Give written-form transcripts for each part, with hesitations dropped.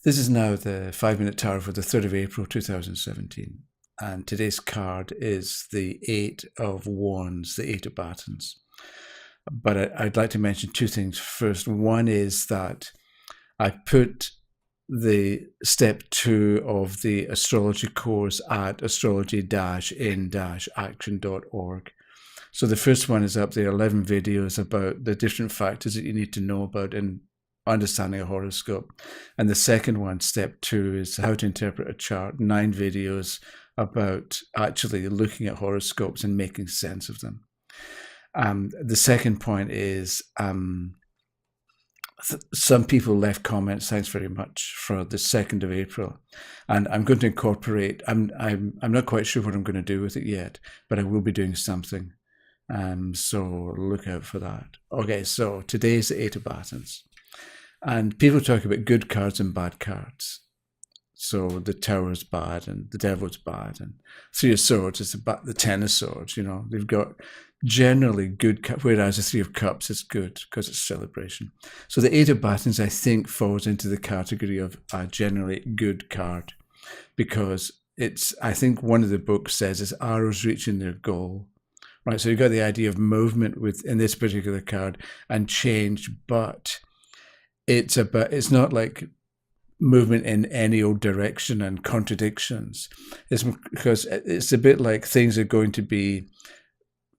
This is now the 5-minute tower for the 3rd of April 2017. And today's card is the 8 of Wands, the 8 of Batoms. But I'd like to mention two things. First, one is that I put the step 2 of the astrology course at astrology-in-action.org. So the first one is up there, 11 videos about the different factors that you need to know about in understanding a horoscope. And the second one, step 2, is how to interpret a chart, 9 videos about actually looking at horoscopes and making sense of them. The second point is some people left comments, thanks very much, for the 2nd of April. And I'm going to incorporate, I'm not quite sure what I'm going to do with it yet, but I will be doing something. So look out for that. Okay, so today's the 8 of Batoms. And people talk about good cards and bad cards. So the Tower's bad and the Devil's bad. And 3 of Swords is the 10 of Swords. You know, they've got generally good, whereas the 3 of Cups is good because it's celebration. So the 8 of Batoms, I think, falls into the category of a generally good card because it's, I think one of the books says it's arrows reaching their goal. Right, so you've got the idea of movement in this particular card and change, but it's not like movement in any old direction and contradictions. It's because it's a bit like things are going to be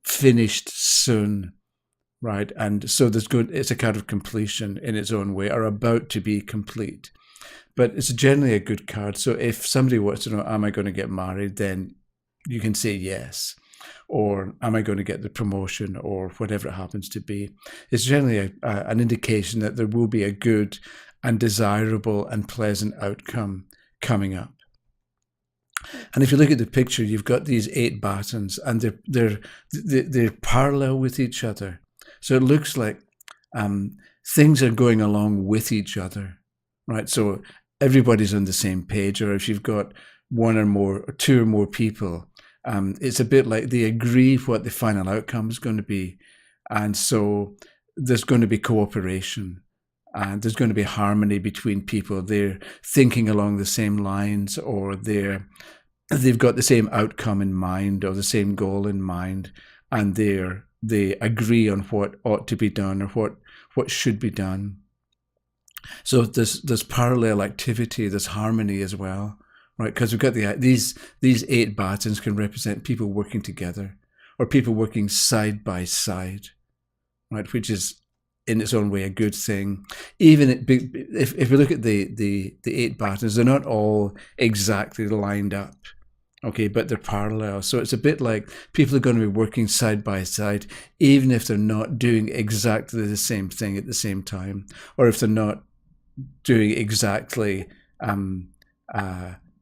finished soon, right? And so it's a card of completion in its own way, or about to be complete. But it's generally a good card. So if somebody wants to know, am I going to get married? Then you can say yes. Or am I going to get the promotion, or whatever it happens to be. It's generally an indication that there will be a good and desirable and pleasant outcome coming up. And if you look at the picture, you've got these 8 Batoms, and they're parallel with each other. So it looks like things are going along with each other, right? So everybody's on the same page, or if you've got 1 or more, or 2 or more people, it's a bit like they agree what the final outcome is going to be. And so there's going to be cooperation and there's going to be harmony between people. They're thinking along the same lines, or they've got the same outcome in mind or the same goal in mind, and they agree on what ought to be done or what should be done. So there's parallel activity, there's harmony as well. Right, because we've got these 8 Batoms can represent people working together, or people working side by side, right, which is in its own way a good thing. Even if we look at the 8 Batoms, they're not all exactly lined up, okay, but they're parallel. So it's a bit like people are going to be working side by side, even if they're not doing exactly the same thing at the same time, or if they're not doing exactly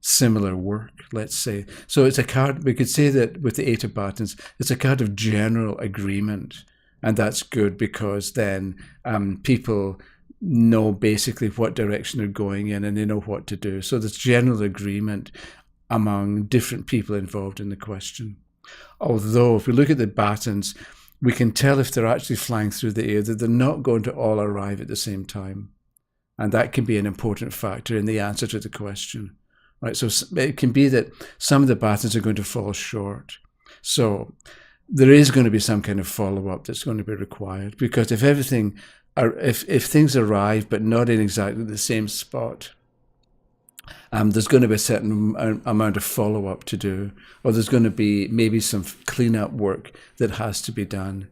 similar work, let's say. So it's a card, we could say that with the 8 of Batoms, it's a card of general agreement. And that's good because then people know basically what direction they're going in and they know what to do. So there's general agreement among different people involved in the question. Although if we look at the Batoms, we can tell if they're actually flying through the air that they're not going to all arrive at the same time. And that can be an important factor in the answer to the question. Right, so it can be that some of the Batoms are going to fall short. So there is going to be some kind of follow-up that's going to be required, because if things arrive but not in exactly the same spot, there's going to be a certain amount of follow-up to do, or there's going to be maybe some clean-up work that has to be done.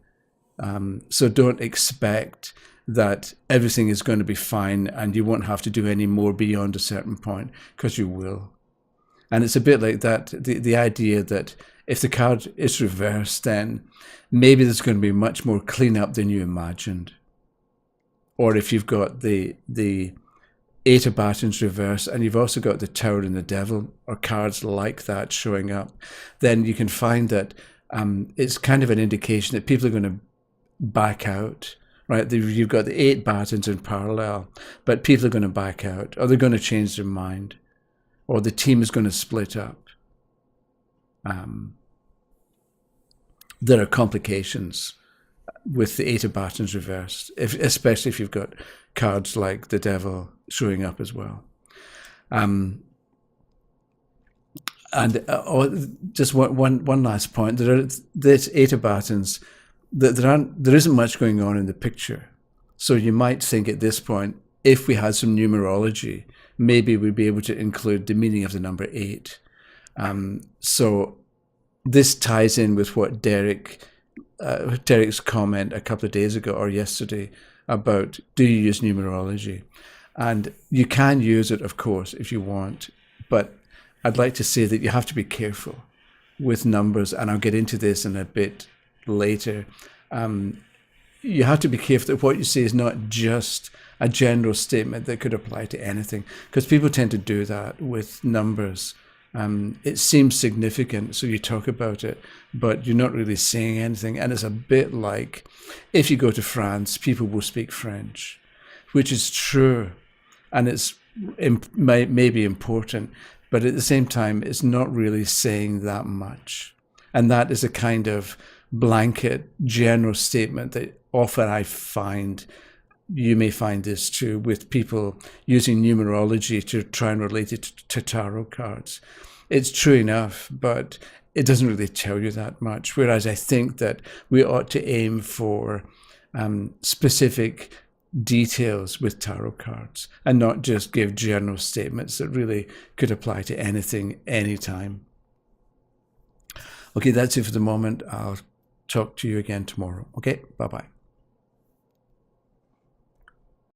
So don't expect that everything is going to be fine and you won't have to do any more beyond a certain point, because you will. And it's a bit like that, the idea that if the card is reversed, then maybe there's going to be much more cleanup than you imagined. Or if you've got the 8 of Batoms reversed and you've also got the Tower and the Devil, or cards like that showing up, then you can find that it's kind of an indication that people are going to back out. Right, you've got the 8 Batoms in parallel, but people are going to back out, or they're going to change their mind, or the team is going to split up. There are complications with the 8 of Batoms reversed, especially if you've got cards like the Devil showing up as well. And just one last point. There's 8 of Batoms. There isn't much going on in the picture. So you might think at this point, if we had some numerology, maybe we'd be able to include the meaning of the number 8. So this ties in with what Derek's comment a couple of days ago or yesterday about, do you use numerology? And you can use it, of course, if you want, but I'd like to say that you have to be careful with numbers, and I'll get into this in a bit later. You have to be careful that what you say is not just a general statement that could apply to anything, because people tend to do that with numbers. It seems significant, so you talk about it, but you're not really saying anything. And it's a bit like, if you go to France, people will speak French, which is true, and it's may be important, but at the same time, it's not really saying that much. And that is a kind of blanket general statement that often I find, you may find this too, with people using numerology to try and relate it to tarot cards. It's true enough, but it doesn't really tell you that much. Whereas I think that we ought to aim for specific details with tarot cards and not just give general statements that really could apply to anything, anytime. Okay, that's it for the moment. I'll talk to you again tomorrow. Okay, bye-bye.